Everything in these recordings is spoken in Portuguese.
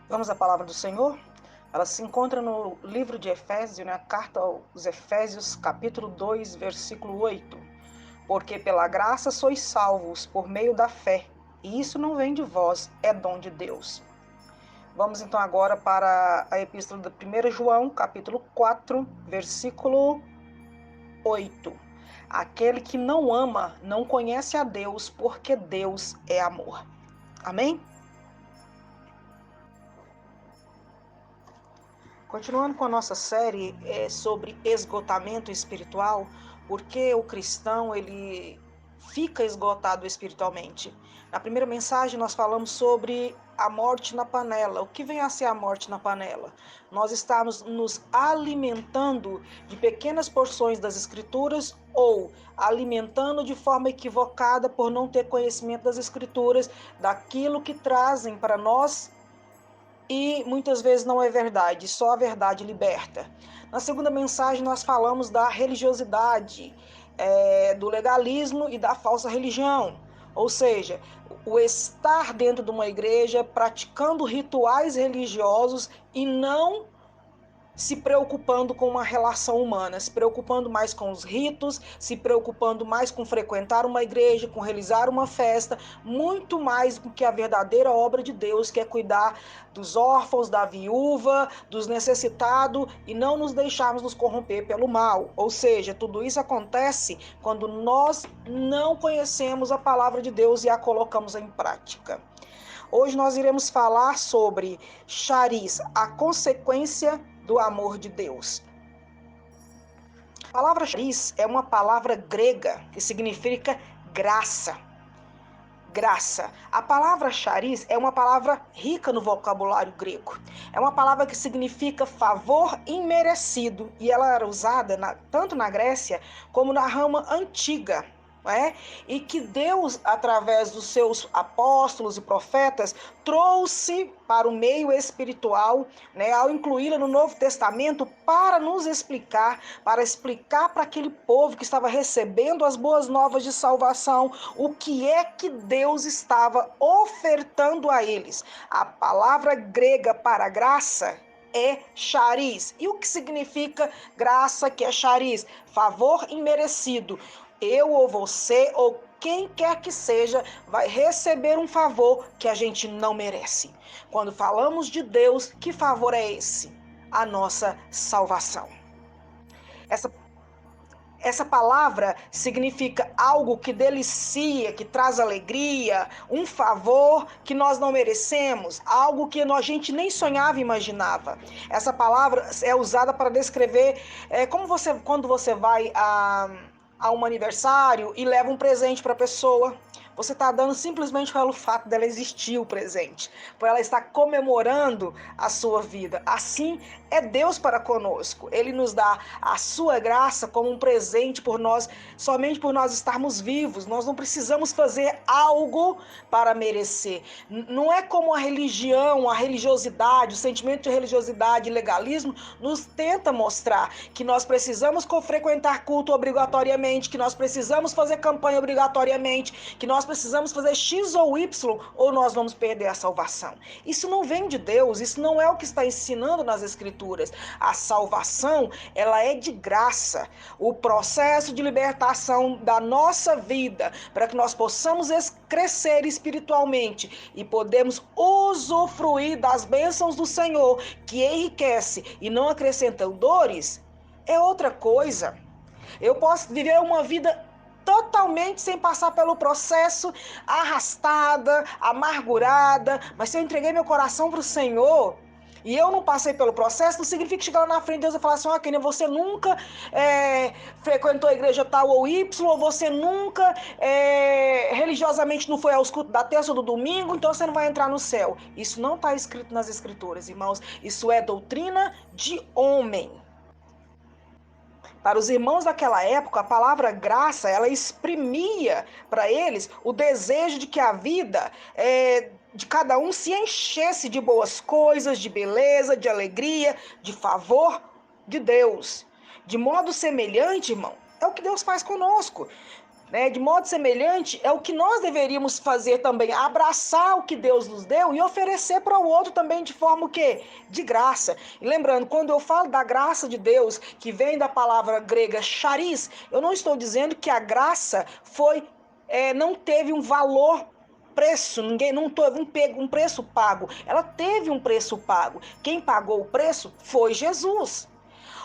Vamos à palavra do Senhor? Ela se encontra no livro de Efésios, na carta aos Efésios, capítulo 2, versículo 8. Porque pela graça sois salvos por meio da fé, e isso não vem de vós, é dom de Deus. Vamos então agora para a epístola de 1 João, capítulo 4, versículo 8. Aquele que não ama não conhece a Deus, porque Deus é amor. Amém? Continuando com a nossa série sobre esgotamento espiritual, porque o cristão ele fica esgotado espiritualmente. Na primeira mensagem nós falamos sobre a morte na panela. O que vem a ser a morte na panela? Nós estamos nos alimentando de pequenas porções das escrituras ou alimentando de forma equivocada por não ter conhecimento das escrituras, daquilo que trazem para nós. E muitas vezes não é verdade, só a verdade liberta. Na segunda mensagem nós falamos da religiosidade, do legalismo e da falsa religião. Ou seja, o estar dentro de uma igreja praticando rituais religiosos e não se preocupando com uma relação humana, se preocupando mais com os ritos, se preocupando mais com frequentar uma igreja, com realizar uma festa, muito mais do que a verdadeira obra de Deus, que é cuidar dos órfãos, da viúva, dos necessitados e não nos deixarmos nos corromper pelo mal. Ou seja, tudo isso acontece quando nós não conhecemos a palavra de Deus e a colocamos em prática. Hoje nós iremos falar sobre charis, a consequência do amor de Deus. A palavra charis é uma palavra grega que significa graça. Graça. A palavra charis é uma palavra rica no vocabulário grego. É uma palavra que significa favor imerecido e ela era usada tanto na Grécia como na Roma antiga. E que Deus, através dos seus apóstolos e profetas, trouxe para o meio espiritual, ao incluí-la no Novo Testamento, para nos explicar, para aquele povo que estava recebendo as boas novas de salvação, o que é que Deus estava ofertando a eles. A palavra grega para graça é charis. E o que significa graça, que é charis? Favor imerecido. Eu ou você ou quem quer que seja vai receber um favor que a gente não merece. Quando falamos de Deus, que favor é esse? A nossa salvação. Essa palavra significa algo que delicia, que traz alegria, um favor que nós não merecemos, algo que a gente nem sonhava e imaginava. Essa palavra é usada para descrever quando você vai a um aniversário e leva um presente para a pessoa. Você está dando simplesmente pelo fato dela existir o presente, por ela estar comemorando a sua vida. Assim é Deus para conosco. Ele nos dá a sua graça como um presente por nós, somente por nós estarmos vivos. Nós não precisamos fazer algo para merecer. Não é como a religião, a religiosidade, o sentimento de religiosidade e legalismo nos tenta mostrar que nós precisamos frequentar culto obrigatoriamente, que nós precisamos fazer campanha obrigatoriamente, que nós precisamos fazer X ou Y ou nós vamos perder a salvação. Isso não vem de Deus, isso não é o que está ensinando nas Escrituras. A salvação, ela é de graça. O processo de libertação da nossa vida, para que nós possamos crescer espiritualmente e podemos usufruir das bênçãos do Senhor, que enriquece e não acrescenta dores, é outra coisa. Eu posso viver uma vida totalmente sem passar pelo processo, arrastada, amargurada, mas se eu entreguei meu coração para o Senhor e eu não passei pelo processo, não significa que chegar lá na frente de Deus e falar assim, Keila, você nunca frequentou a igreja tal ou Y, ou você nunca religiosamente não foi aos cultos da terça ou do domingo, então você não vai entrar no céu. Isso não está escrito nas Escrituras, irmãos. Isso é doutrina de homem. Para os irmãos daquela época, a palavra graça, ela exprimia para eles o desejo de que a vida de cada um se enchesse de boas coisas, de beleza, de alegria, de favor de Deus. De modo semelhante, irmão, é o que Deus faz conosco. né? De modo semelhante, é o que nós deveríamos fazer também, abraçar o que Deus nos deu e oferecer para o outro também de forma o quê? De graça. E lembrando, quando eu falo da graça de Deus, que vem da palavra grega charis, eu não estou dizendo que a graça não teve um valor preço, ninguém não teve um preço pago. Ela teve um preço pago. Quem pagou o preço foi Jesus.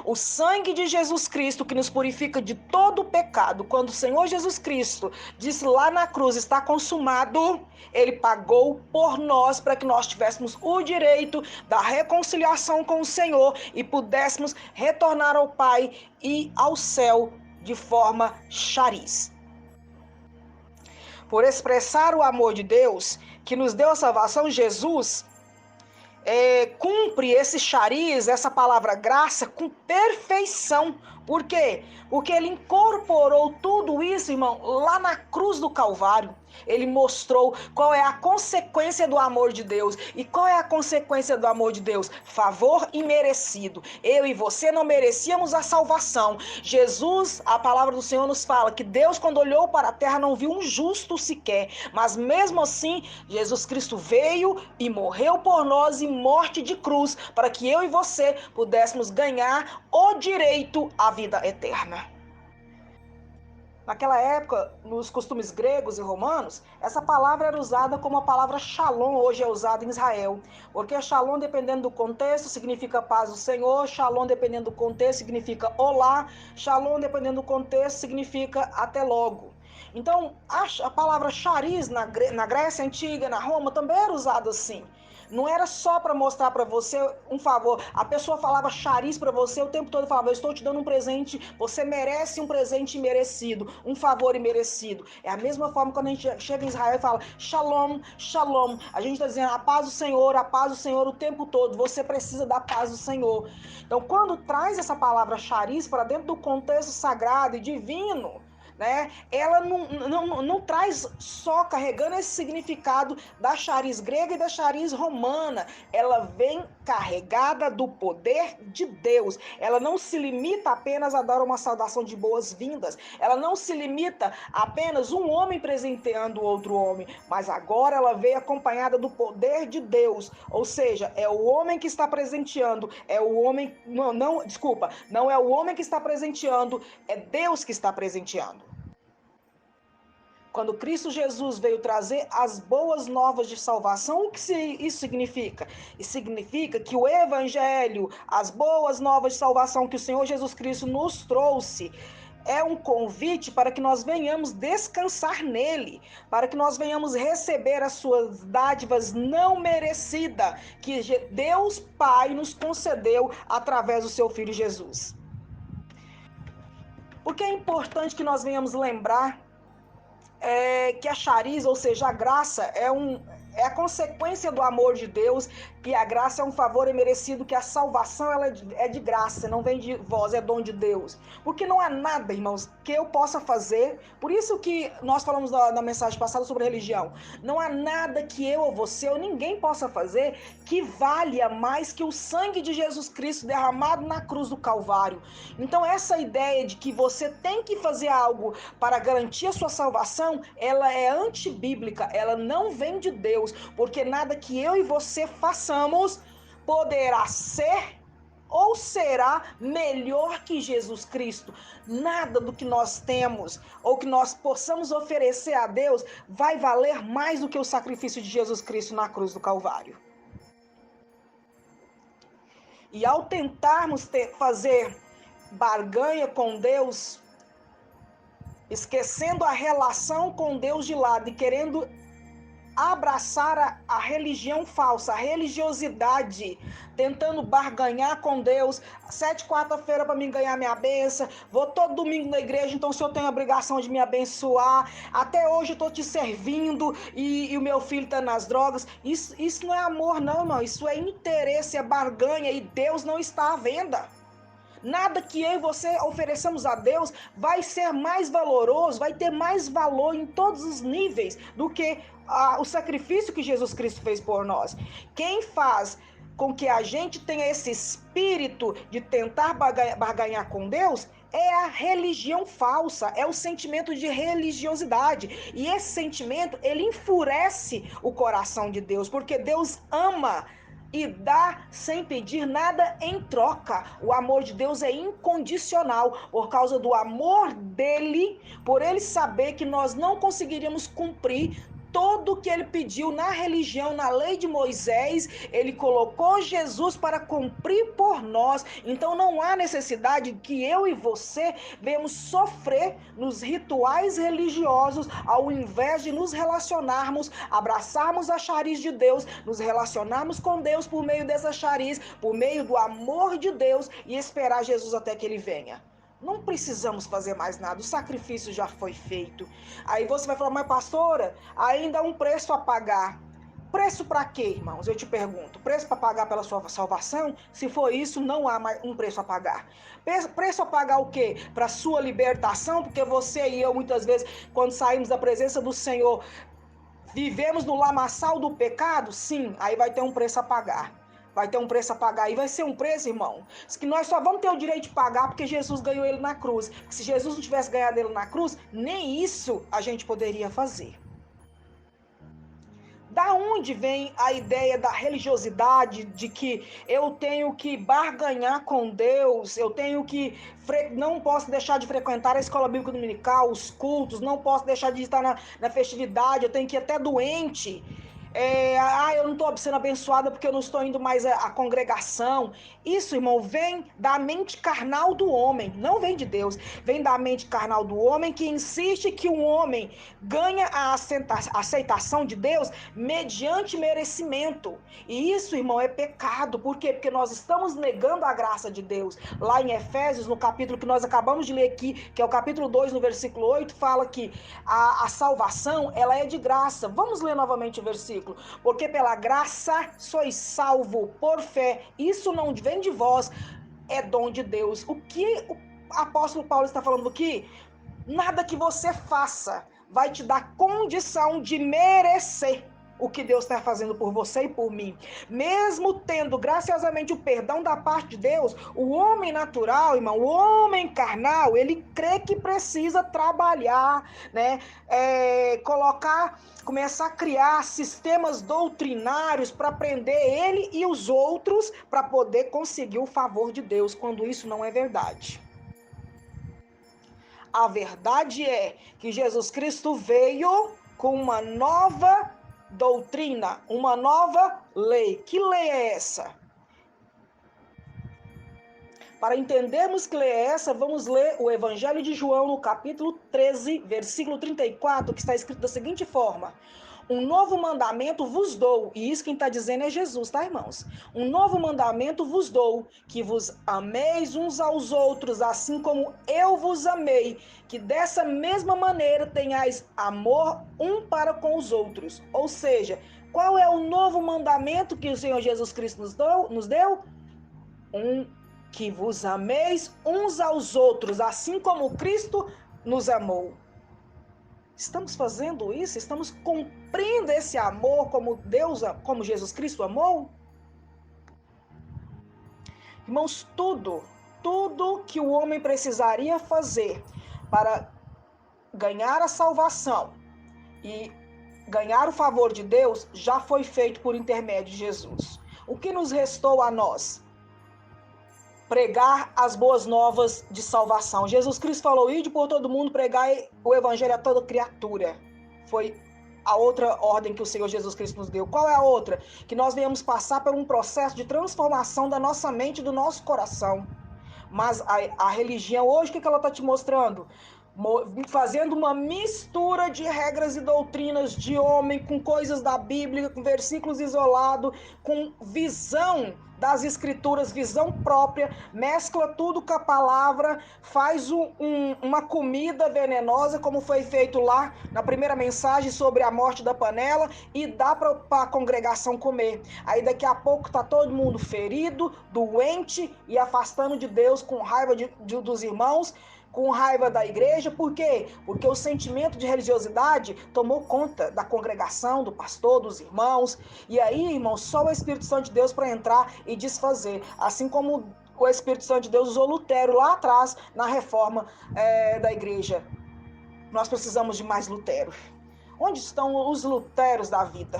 O sangue de Jesus Cristo que nos purifica de todo o pecado. Quando o Senhor Jesus Cristo disse lá na cruz, está consumado, ele pagou por nós para que nós tivéssemos o direito da reconciliação com o Senhor e pudéssemos retornar ao Pai e ao céu de forma charis. Por expressar o amor de Deus, que nos deu a salvação, Jesus cumpre esse charis, essa palavra graça, com perfeição. Por quê? Porque ele incorporou tudo isso, irmão, lá na cruz do Calvário. Ele mostrou qual é a consequência do amor de Deus. E qual é a consequência do amor de Deus? Favor imerecido. Eu e você não merecíamos a salvação. Jesus, a palavra do Senhor nos fala que Deus, quando olhou para a terra, não viu um justo sequer. Mas mesmo assim, Jesus Cristo veio e morreu por nós em morte de cruz, para que eu e você pudéssemos ganhar o direito à vida eterna. Naquela época, nos costumes gregos e romanos, essa palavra era usada como a palavra shalom, hoje é usada em Israel. Porque shalom, dependendo do contexto, significa paz do Senhor. Shalom, dependendo do contexto, significa olá. Shalom, dependendo do contexto, significa até logo. Então, a palavra charis na Grécia Antiga, na Roma, também era usada assim. Não era só para mostrar para você um favor. A pessoa falava charis para você o tempo todo, falava, eu estou te dando um presente, você merece um presente imerecido, um favor imerecido. É a mesma forma quando a gente chega em Israel e fala shalom, shalom. A gente está dizendo a paz do Senhor o tempo todo. Você precisa da paz do Senhor. Então, quando traz essa palavra charis para dentro do contexto sagrado e divino, né? Ela não traz só carregando esse significado da charis grega e da charis romana. Ela vem carregada do poder de Deus. Ela não se limita apenas a dar uma saudação de boas-vindas. Ela não se limita a apenas um homem presenteando outro homem. Mas agora ela veio acompanhada do poder de Deus. Ou seja, é o homem que está presenteando. É o homem... Não é o homem que está presenteando. É Deus que está presenteando. Quando Cristo Jesus veio trazer as boas novas de salvação, o que isso significa? Isso significa que o Evangelho, as boas novas de salvação que o Senhor Jesus Cristo nos trouxe, é um convite para que nós venhamos descansar nele, para que nós venhamos receber as suas dádivas não merecidas, que Deus Pai nos concedeu através do seu Filho Jesus. Porque é importante que nós venhamos lembrar que a charis, ou seja, a graça, é a consequência do amor de Deus, e a graça é um favor imerecido, que a salvação ela é de graça, não vem de vós, é dom de Deus. Porque não há nada, irmãos, que eu possa fazer, por isso que nós falamos na mensagem passada sobre religião, não há nada que eu ou você ou ninguém possa fazer que valha mais que o sangue de Jesus Cristo derramado na cruz do Calvário. Então essa ideia de que você tem que fazer algo para garantir a sua salvação, ela é antibíblica, ela não vem de Deus, porque nada que eu e você façamos poderá ser ou será melhor que Jesus Cristo. Nada do que nós temos ou que nós possamos oferecer a Deus vai valer mais do que o sacrifício de Jesus Cristo na cruz do Calvário. E ao tentarmos fazer barganha com Deus, esquecendo a relação com Deus de lado e querendo abraçar a religião falsa, a religiosidade, tentando barganhar com Deus, 7 quarta-feira para mim ganhar minha bênção, vou todo domingo na igreja, então o Senhor tem a obrigação de me abençoar, até hoje eu estou te servindo e o meu filho está nas drogas. Isso não é amor não, irmão, isso é interesse, é barganha, e Deus não está à venda. Nada que eu e você ofereçamos a Deus vai ser mais valoroso, vai ter mais valor em todos os níveis do que o sacrifício que Jesus Cristo fez por nós. Quem faz com que a gente tenha esse espírito de tentar barganhar com Deus é a religião falsa, é o sentimento de religiosidade. E esse sentimento, ele enfurece o coração de Deus, porque Deus ama e dá sem pedir nada em troca. O amor de Deus é incondicional, por causa do amor dele, por ele saber que nós não conseguiríamos cumprir tudo que ele pediu na religião, na lei de Moisés. Ele colocou Jesus para cumprir por nós. Então não há necessidade que eu e você venhamos sofrer nos rituais religiosos, ao invés de nos relacionarmos, abraçarmos a chariz de Deus, nos relacionarmos com Deus por meio dessa chariz, por meio do amor de Deus, e esperar Jesus até que ele venha. Não precisamos fazer mais nada, o sacrifício já foi feito. Aí você vai falar, mas pastora, ainda há um preço a pagar. Preço para quê, irmãos? Eu te pergunto. Preço para pagar pela sua salvação? Se for isso, não há mais um preço a pagar. Preço a pagar o quê? Para a sua libertação? Porque você e eu, muitas vezes, quando saímos da presença do Senhor, vivemos no lamaçal do pecado? Sim, aí vai ter um preço a pagar. Vai ter um preço a pagar. E vai ser um preço, irmão, que nós só vamos ter o direito de pagar porque Jesus ganhou ele na cruz. Porque se Jesus não tivesse ganhado ele na cruz, nem isso a gente poderia fazer. Da onde vem a ideia da religiosidade, de que eu tenho que barganhar com Deus, eu tenho que não posso deixar de frequentar a escola bíblica dominical, os cultos, não posso deixar de estar na festividade, eu tenho que ir até doente. Eu não estou sendo abençoada porque eu não estou indo mais à congregação. Isso, irmão, vem da mente carnal do homem, não vem de Deus. Vem da mente carnal do homem, que insiste que um homem ganha a aceitação de Deus mediante merecimento. E isso, irmão, é pecado. Por quê? Porque nós estamos negando a graça de Deus. Lá em Efésios, no capítulo que nós acabamos de ler aqui, que é o capítulo 2, no versículo 8, fala que a salvação, ela é de graça. Vamos ler novamente o versículo. Porque pela graça sois salvo por fé. Isso não vem de vós, é dom de Deus. O que o apóstolo Paulo está falando aqui? Nada que você faça vai te dar condição de merecer o que Deus está fazendo por você e por mim. Mesmo tendo graciosamente o perdão da parte de Deus, o homem natural, irmão, o homem carnal, ele crê que precisa trabalhar, né? Começar a criar sistemas doutrinários para prender ele e os outros para poder conseguir o favor de Deus, quando isso não é verdade. A verdade é que Jesus Cristo veio com uma nova doutrina, uma nova lei. Que lei é essa? Para entendermos que lei é essa, vamos ler o Evangelho de João no capítulo 13, versículo 34, que está escrito da seguinte forma: um novo mandamento vos dou. E isso quem está dizendo é Jesus, tá, irmãos? Um novo mandamento vos dou, que vos ameis uns aos outros, assim como eu vos amei, que dessa mesma maneira tenhais amor um para com os outros. Ou seja, qual é o novo mandamento que o Senhor Jesus Cristo nos deu? Que vos ameis uns aos outros, assim como Cristo nos amou. Estamos fazendo isso? Estamos cumprindo esse amor como Jesus Cristo amou? Irmãos, tudo que o homem precisaria fazer para ganhar a salvação e ganhar o favor de Deus já foi feito por intermédio de Jesus. O que nos restou a nós? Pregar as boas novas de salvação. Jesus Cristo falou: ide por todo mundo, pregar o evangelho a toda criatura. Foi a outra ordem que o Senhor Jesus Cristo nos deu. Qual é a outra? Que nós venhamos passar por um processo de transformação da nossa mente e do nosso coração. Mas a religião hoje, o que ela está te mostrando? Fazendo uma mistura de regras e doutrinas de homem com coisas da Bíblia, com versículos isolados, com visão das escrituras, visão própria, mescla tudo com a palavra, faz uma comida venenosa, como foi feito lá na primeira mensagem sobre a morte da panela, e dá para a congregação comer. Aí daqui a pouco está todo mundo ferido, doente e afastando de Deus, com raiva dos irmãos, com raiva da igreja. Por quê? Porque o sentimento de religiosidade tomou conta da congregação, do pastor, dos irmãos. E aí, irmão, só o Espírito Santo de Deus para entrar e desfazer. Assim como o Espírito Santo de Deus usou Lutero lá atrás, na reforma da igreja. Nós precisamos de mais Lutero. Onde estão os Luteros da vida?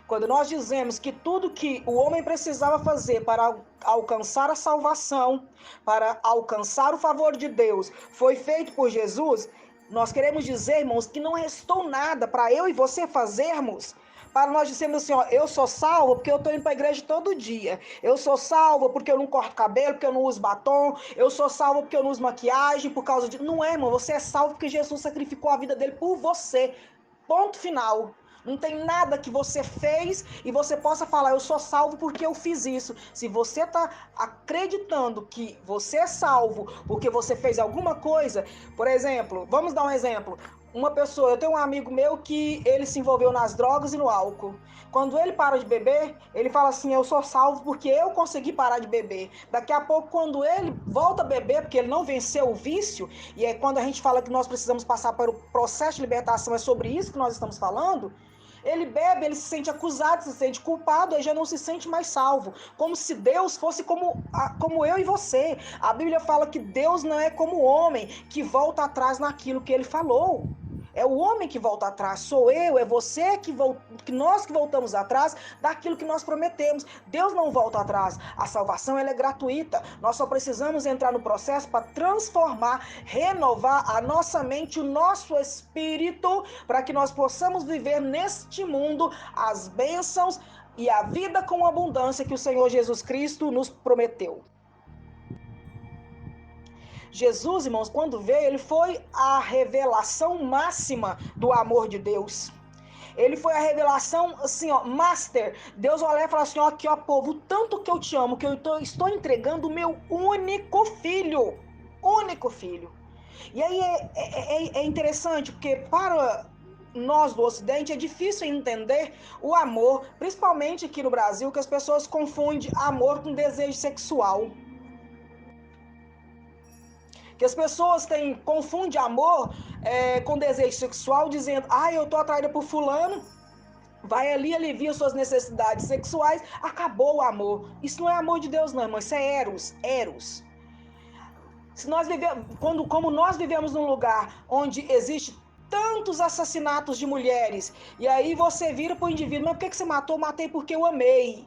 Quando nós dizemos que tudo que o homem precisava fazer para alcançar a salvação, para alcançar o favor de Deus, foi feito por Jesus, nós queremos dizer, irmãos, que não restou nada para eu e você fazermos. Para nós dizermos assim, ó, eu sou salvo porque eu estou indo para a igreja todo dia. Eu sou salvo porque eu não corto cabelo, porque eu não uso batom. Eu sou salvo porque eu não uso maquiagem, por causa de... Não é, irmão, você é salvo porque Jesus sacrificou a vida dele por você. Ponto final. Não tem nada que você fez e você possa falar, eu sou salvo porque eu fiz isso. Se você está acreditando que você é salvo porque você fez alguma coisa, por exemplo, vamos dar um exemplo. Uma pessoa, eu tenho um amigo meu que ele se envolveu nas drogas e no álcool. Quando ele para de beber, ele fala assim, eu sou salvo porque eu consegui parar de beber. Daqui a pouco, quando ele volta a beber, porque ele não venceu o vício, e é quando a gente fala que nós precisamos passar para o processo de libertação, é sobre isso que nós estamos falando, ele bebe, ele se sente acusado, se sente culpado, aí já não se sente mais salvo. Como se Deus fosse como eu e você. A Bíblia fala que Deus não é como o homem, que volta atrás naquilo que ele falou. É o homem que volta atrás, sou eu, é você que nós que voltamos atrás daquilo que nós prometemos. Deus não volta atrás. A salvação ela é gratuita. Nós só precisamos entrar no processo para transformar, renovar a nossa mente, o nosso espírito, para que nós possamos viver neste mundo as bênçãos e a vida com abundância que o Senhor Jesus Cristo nos prometeu. Jesus, irmãos, quando veio, ele foi a revelação máxima do amor de Deus. Ele foi a revelação, assim, ó, master. Deus olha e fala assim, ó, aqui, ó, povo, tanto que eu te amo, que eu estou entregando o meu único filho. Único filho. E aí é interessante, porque para nós do Ocidente é difícil entender o amor, principalmente aqui no Brasil, que as pessoas confundem amor com desejo sexual. Que as pessoas confundem amor com desejo sexual, dizendo, eu tô atraída por fulano, vai ali, alivia suas necessidades sexuais, acabou o amor. Isso não é amor de Deus não, irmão, isso é eros. Se nós como nós vivemos num lugar onde existe tantos assassinatos de mulheres, e aí você vira para o indivíduo, mas por que você matou? Matei porque eu amei.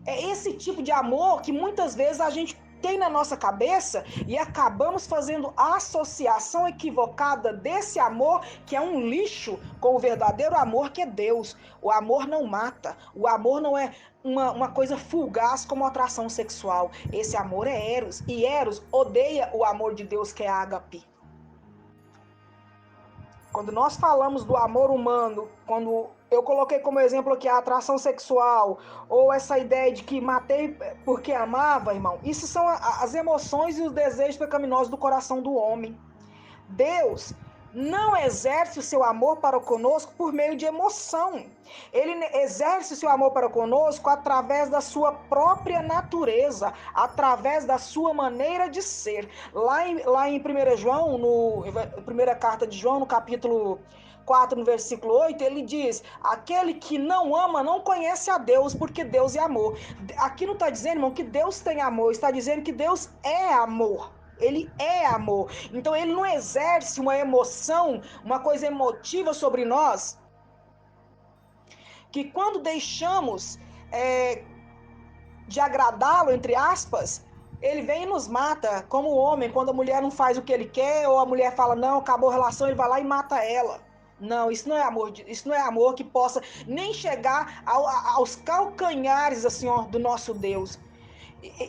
É esse tipo de amor que muitas vezes a gente tem na nossa cabeça e acabamos fazendo a associação equivocada desse amor, que é um lixo, com o verdadeiro amor que é Deus. O amor não mata, o amor não é uma coisa fugaz como atração sexual. Esse amor é eros, e eros odeia o amor de Deus, que é ágape. Quando nós falamos do amor humano, quando eu coloquei como exemplo aqui a atração sexual, ou essa ideia de que matei porque amava, irmão, isso são as emoções e os desejos pecaminosos do coração do homem. Deus não exerce o seu amor para conosco por meio de emoção. Ele exerce o seu amor para conosco através da sua própria natureza, através da sua maneira de ser. Lá em 1 João, primeira carta de João, no capítulo 4, no versículo 8, ele diz, aquele que não ama não conhece a Deus, porque Deus é amor. Aqui não está dizendo, irmão, que Deus tem amor, está dizendo que Deus é amor. Ele é amor. Então ele não exerce uma emoção, uma coisa emotiva sobre nós, que quando deixamos de agradá-lo, entre aspas, ele vem e nos mata, como o homem, quando a mulher não faz o que ele quer, ou a mulher fala, não, acabou a relação, ele vai lá e mata ela. Não, isso não é amor, isso não é amor que possa nem chegar aos calcanhares assim, ó, do nosso Deus.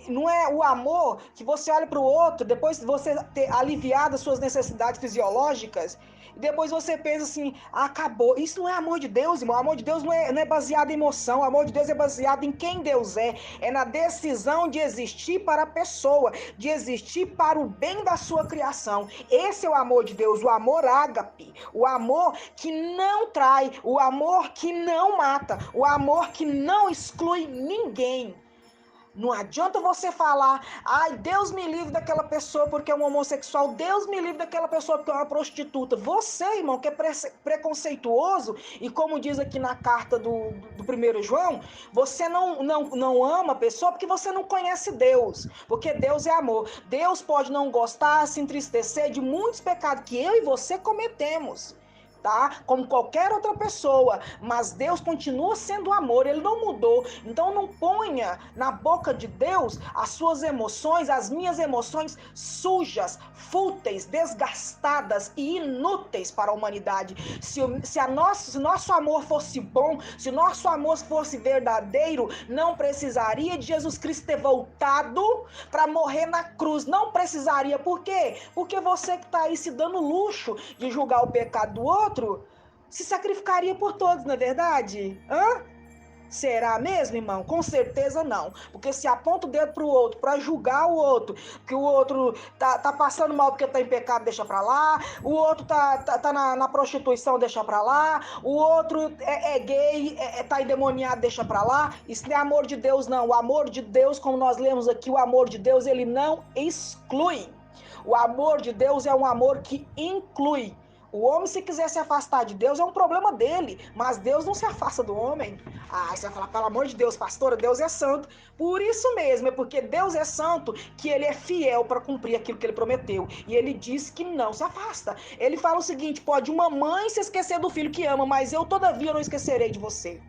Não é o amor que você olha para o outro, depois de você ter aliviado as suas necessidades fisiológicas, e depois você pensa assim, acabou. Isso não é amor de Deus, irmão. O amor de Deus não é baseado em emoção. O amor de Deus é baseado em quem Deus é. É na decisão de existir para a pessoa, de existir para o bem da sua criação. Esse é o amor de Deus, o amor ágape, o amor que não trai, o amor que não mata, o amor que não exclui ninguém. Não adianta você falar, ai, Deus me livre daquela pessoa porque é um homossexual, Deus me livre daquela pessoa porque é uma prostituta. Você, irmão, que é preconceituoso, e como diz aqui na carta do 1 João, você não ama a pessoa porque você não conhece Deus, porque Deus é amor. Deus pode não gostar, se entristecer de muitos pecados que eu e você cometemos, tá? Como qualquer outra pessoa, mas Deus continua sendo amor, ele não mudou. Então não ponha na boca de Deus as suas emoções, as minhas emoções sujas, fúteis, desgastadas e inúteis para a humanidade. Se nosso amor fosse bom, se nosso amor fosse verdadeiro, não precisaria de Jesus Cristo ter voltado para morrer na cruz. Não precisaria. Por quê? Porque você que está aí se dando luxo de julgar o pecado do outro, se sacrificaria por todos, não é verdade? Será mesmo, irmão? Com certeza não. Porque se aponta o dedo pro outro, para julgar o outro, que o outro tá passando mal porque tá em pecado, deixa pra lá, o outro tá na prostituição, deixa pra lá, o outro é gay, tá endemoniado, deixa pra lá. Isso não é amor de Deus, não. O amor de Deus, como nós lemos aqui, o amor de Deus, ele não exclui. O amor de Deus é um amor que inclui. O homem, se quiser se afastar de Deus, é um problema dele, mas Deus não se afasta do homem. Você vai falar, pelo amor de Deus, pastora, Deus é santo. Por isso mesmo, é porque Deus é santo que ele é fiel para cumprir aquilo que ele prometeu. E ele diz que não se afasta. Ele fala o seguinte, pode uma mãe se esquecer do filho que ama, mas eu, todavia, não esquecerei de você.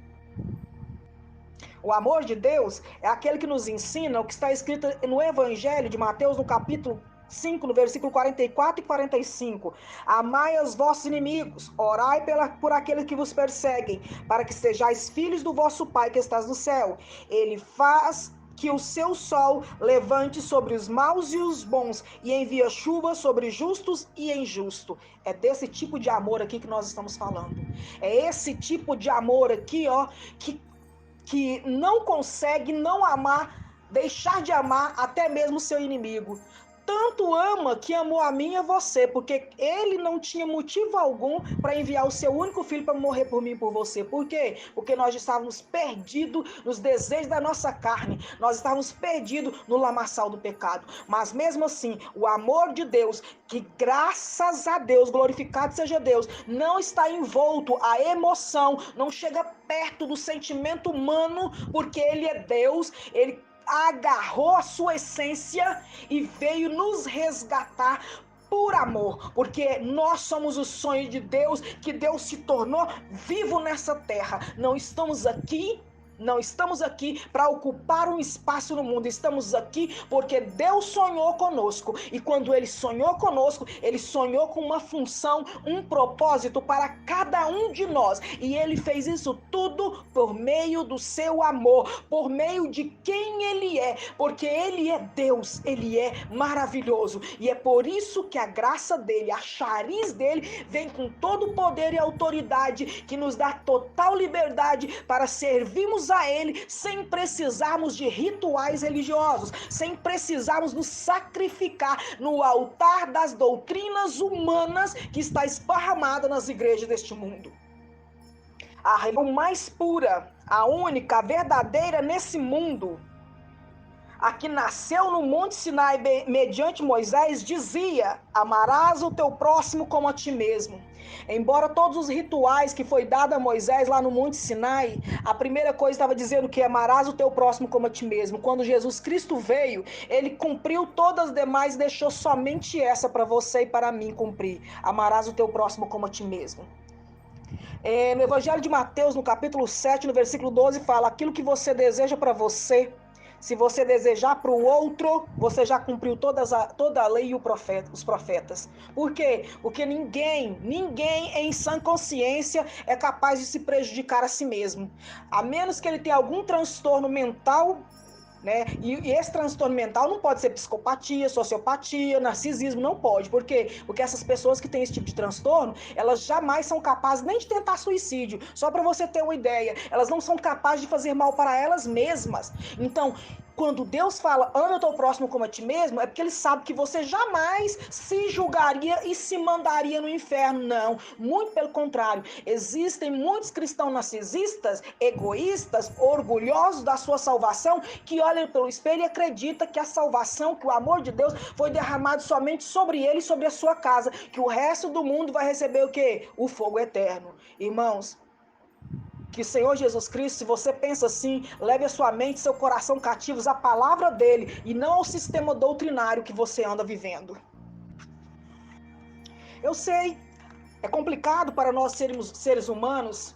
O amor de Deus é aquele que nos ensina o que está escrito no Evangelho de Mateus, no capítulo 5, no versículo 44 e 45. Amai os vossos inimigos, orai por aqueles que vos perseguem, para que sejais filhos do vosso Pai que estás no céu. Ele faz que o seu sol levante sobre os maus e os bons, e envia chuva sobre justos e injustos. É desse tipo de amor aqui que nós estamos falando. É esse tipo de amor aqui, que não consegue não amar, deixar de amar até mesmo o seu inimigo. Tanto ama que amou a mim e a você, porque ele não tinha motivo algum para enviar o seu único filho para morrer por mim e por você. Por quê? Porque nós estávamos perdidos nos desejos da nossa carne, nós estávamos perdidos no lamaçal do pecado. Mas mesmo assim, o amor de Deus, que graças a Deus, glorificado seja Deus, não está envolto a emoção, não chega perto do sentimento humano, porque ele é Deus, ele agarrou a sua essência e veio nos resgatar por amor, porque nós somos o sonho de Deus, que Deus se tornou vivo nessa terra. Não estamos aqui para ocupar um espaço no mundo. Estamos aqui porque Deus sonhou conosco. E quando Ele sonhou conosco, Ele sonhou com uma função, um propósito para cada um de nós. E Ele fez isso tudo por meio do seu amor, por meio de quem Ele é. Porque Ele é Deus, Ele é maravilhoso. E é por isso que a graça dEle, a chariz dEle, vem com todo o poder e autoridade, que nos dá total liberdade para servirmos a Ele sem precisarmos de rituais religiosos, sem precisarmos nos sacrificar no altar das doutrinas humanas que está esparramada nas igrejas deste mundo. A religião mais pura, a única, a verdadeira nesse mundo, a que nasceu no Monte Sinai mediante Moisés, dizia: amarás o teu próximo como a ti mesmo. Embora todos os rituais que foi dado a Moisés lá no Monte Sinai, a primeira coisa estava dizendo que amarás o teu próximo como a ti mesmo. Quando Jesus Cristo veio, ele cumpriu todas as demais e deixou somente essa para você e para mim cumprir: amarás o teu próximo como a ti mesmo. No Evangelho de Mateus, no capítulo 7, no versículo 12, fala: aquilo que você deseja para você, se você desejar para o outro, você já cumpriu toda a lei e os profetas. Por quê? Porque ninguém em sã consciência é capaz de se prejudicar a si mesmo. A menos que ele tenha algum transtorno mental, né? E esse transtorno mental não pode ser psicopatia, sociopatia, narcisismo, não pode. Por quê? Porque essas pessoas que têm esse tipo de transtorno, elas jamais são capazes nem de tentar suicídio. Só para você ter uma ideia, elas não são capazes de fazer mal para elas mesmas. Então, Quando Deus fala, ama o teu próximo como a ti mesmo, é porque ele sabe que você jamais se julgaria e se mandaria no inferno, não. Muito pelo contrário. Existem muitos cristãos narcisistas, egoístas, orgulhosos da sua salvação, que olham pelo espelho e acreditam que a salvação, que o amor de Deus foi derramado somente sobre ele e sobre a sua casa, que o resto do mundo vai receber o quê? O fogo eterno. Irmãos, que o Senhor Jesus Cristo, se você pensa assim, leve a sua mente e seu coração cativos à palavra dele e não ao sistema doutrinário que você anda vivendo. Eu sei, é complicado para nós sermos seres humanos,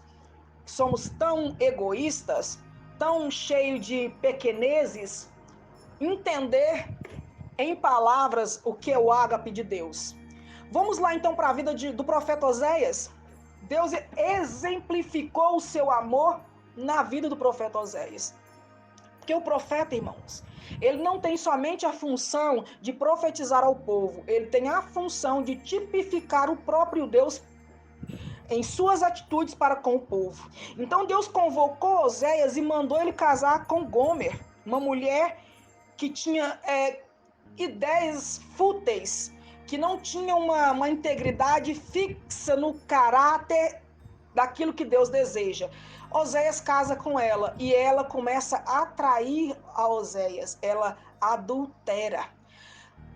que somos tão egoístas, tão cheios de pequenezes, entender em palavras o que é o ágape de Deus. Vamos lá então para a vida do profeta Oséias. Deus exemplificou o seu amor na vida do profeta Oséias. Porque o profeta, irmãos, ele não tem somente a função de profetizar ao povo, ele tem a função de tipificar o próprio Deus em suas atitudes para com o povo. Então Deus convocou Oséias e mandou ele casar com Gomer, uma mulher que tinha ideias fúteis, que não tinha uma integridade fixa no caráter daquilo que Deus deseja. Oséias casa com ela e ela começa a atrair a Oséias, ela adultera.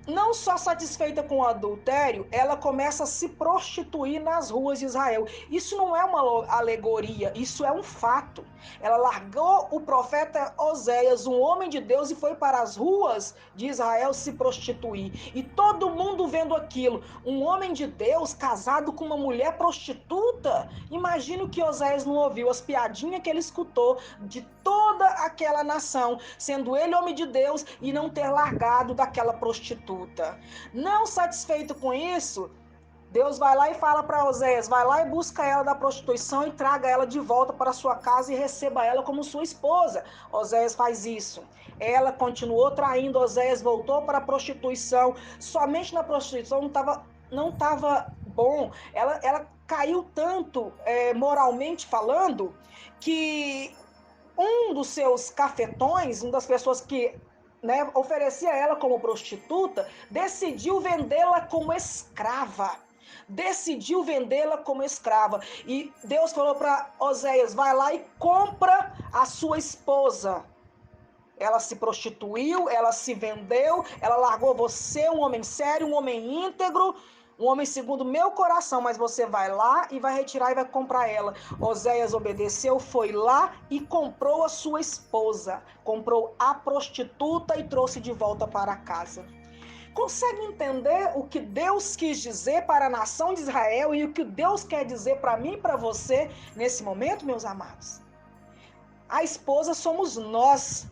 Não só satisfeita com o adultério, ela começa a se prostituir nas ruas de Israel. Isso não é uma alegoria, isso é um fato. Ela largou o profeta Oséias, um homem de Deus, e foi para as ruas de Israel se prostituir. E todo mundo vendo aquilo, um homem de Deus casado com uma mulher prostituta. Imagina o que Oséias não ouviu, as piadinhas que ele escutou de toda aquela nação, sendo ele homem de Deus e não ter largado daquela prostituta. Não satisfeito com isso, Deus vai lá e fala para Oséias, vai lá e busca ela da prostituição e traga ela de volta para sua casa e receba ela como sua esposa. Oséias faz isso. Ela continuou traindo, Oséias voltou para a prostituição. Somente na prostituição não estava bom. Ela caiu tanto, moralmente falando, que um dos seus cafetões, uma das pessoas que oferecia ela como prostituta, decidiu vendê-la como escrava. E Deus falou para Oséias, vai lá e compra a sua esposa. Ela se prostituiu, ela se vendeu, ela largou você, um homem sério, um homem íntegro, um homem segundo o meu coração, mas você vai lá e vai retirar e vai comprar ela. Oséias obedeceu, foi lá e comprou a sua esposa. Comprou a prostituta e trouxe de volta para casa. Consegue entender o que Deus quis dizer para a nação de Israel e o que Deus quer dizer para mim e para você nesse momento, meus amados? A esposa somos nós.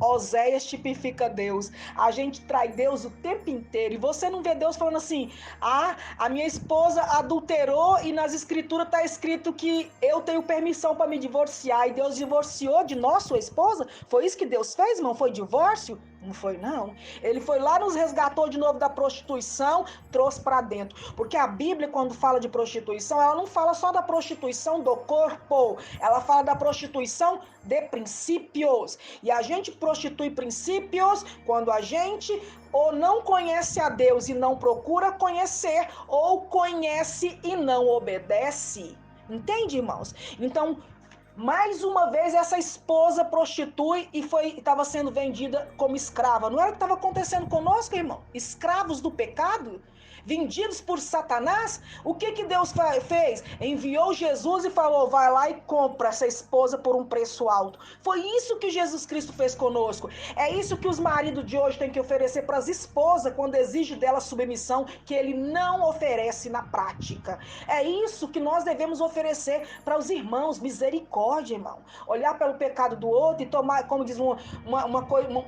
Oséias tipifica Deus. A gente trai Deus o tempo inteiro. E você não vê Deus falando assim, a minha esposa adulterou e nas escrituras está escrito que eu tenho permissão para me divorciar. E Deus divorciou de nós, sua esposa? Foi isso que Deus fez, irmão? Foi divórcio? Não foi, não. Ele foi lá, nos resgatou de novo da prostituição, trouxe para dentro. Porque a Bíblia, quando fala de prostituição, ela não fala só da prostituição do corpo. Ela fala da prostituição de princípios. E a gente prostitui princípios quando a gente ou não conhece a Deus e não procura conhecer, ou conhece e não obedece. Entende, irmãos? Então, mais uma vez, essa esposa prostitui e estava sendo vendida como escrava. Não era o que estava acontecendo conosco, irmão? Escravos do pecado? Vendidos por Satanás? O que Deus fez? Enviou Jesus e falou, vai lá e compra essa esposa por um preço alto. Foi isso que Jesus Cristo fez conosco. É isso que os maridos de hoje têm que oferecer para as esposas quando exige dela submissão, que ele não oferece na prática. É isso que nós devemos oferecer para os irmãos, misericórdia, irmão. Olhar pelo pecado do outro e tomar, como diz um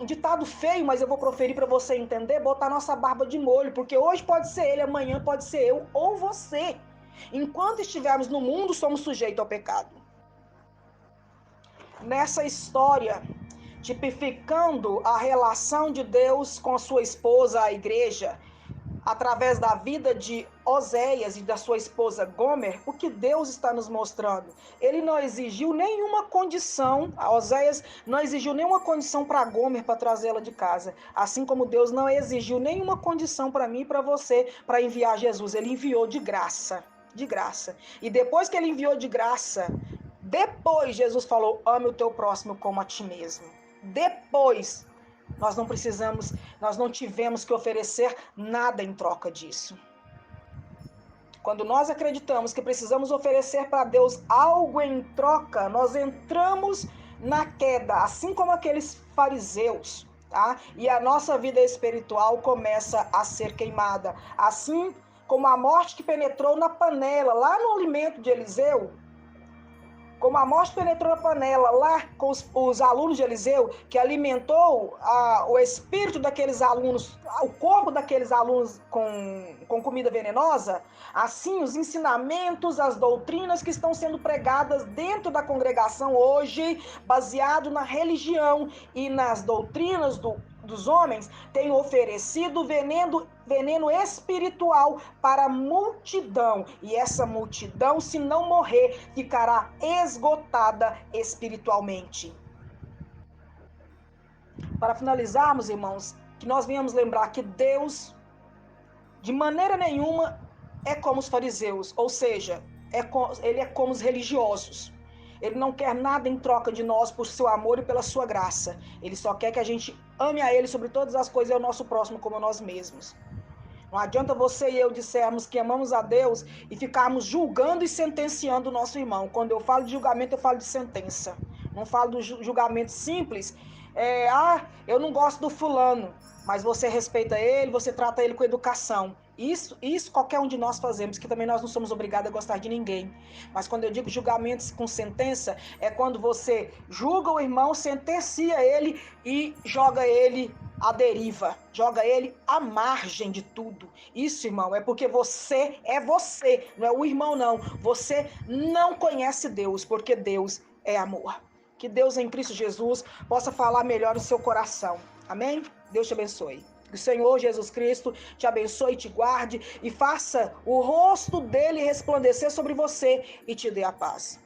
ditado feio, mas eu vou proferir para você entender, botar nossa barba de molho, porque hoje pode ser ele, amanhã pode ser eu ou você. Enquanto estivermos no mundo, somos sujeitos ao pecado. Nessa história, tipificando a relação de Deus com a sua esposa, a igreja, através da vida de Oséias e da sua esposa Gomer, o que Deus está nos mostrando? Ele não exigiu nenhuma condição, a Oséias não exigiu nenhuma condição para Gomer para trazê-la de casa, assim como Deus não exigiu nenhuma condição para mim e para você para enviar Jesus. Ele enviou de graça, de graça. E depois que ele enviou de graça, depois Jesus falou: ame o teu próximo como a ti mesmo. Depois, nós não tivemos que oferecer nada em troca disso. Quando nós acreditamos que precisamos oferecer para Deus algo em troca, nós entramos na queda, assim como aqueles fariseus, tá? E a nossa vida espiritual começa a ser queimada. Assim como a morte que penetrou na panela, lá no alimento de Eliseu, como a morte penetrou na panela lá com os alunos de Eliseu, que alimentou o espírito daqueles alunos, o corpo daqueles alunos com comida venenosa, assim os ensinamentos, as doutrinas que estão sendo pregadas dentro da congregação hoje, baseado na religião e nas doutrinas dos homens, têm oferecido veneno espiritual para a multidão. E essa multidão, se não morrer, ficará esgotada espiritualmente. Para finalizarmos, irmãos, que nós venhamos lembrar que Deus, de maneira nenhuma, é como os fariseus, ou seja, ele é como os religiosos. Ele não quer nada em troca de nós por seu amor e pela sua graça. Ele só quer que a gente ame a ele sobre todas as coisas e ao nosso próximo como a nós mesmos. Não adianta você e eu dissermos que amamos a Deus e ficarmos julgando e sentenciando o nosso irmão. Quando eu falo de julgamento, eu falo de sentença. Não falo do julgamento simples. Eu não gosto do fulano, mas você respeita ele, você trata ele com educação. Isso qualquer um de nós fazemos, que também nós não somos obrigados a gostar de ninguém. Mas quando eu digo julgamentos com sentença, é quando você julga o irmão, sentencia ele e joga ele à deriva, joga ele à margem de tudo. Isso, irmão, é porque você, não é o irmão não. Você não conhece Deus, porque Deus é amor. Que Deus em Cristo Jesus possa falar melhor no seu coração. Amém? Deus te abençoe. Que o Senhor Jesus Cristo te abençoe, te guarde e faça o rosto dele resplandecer sobre você e te dê a paz.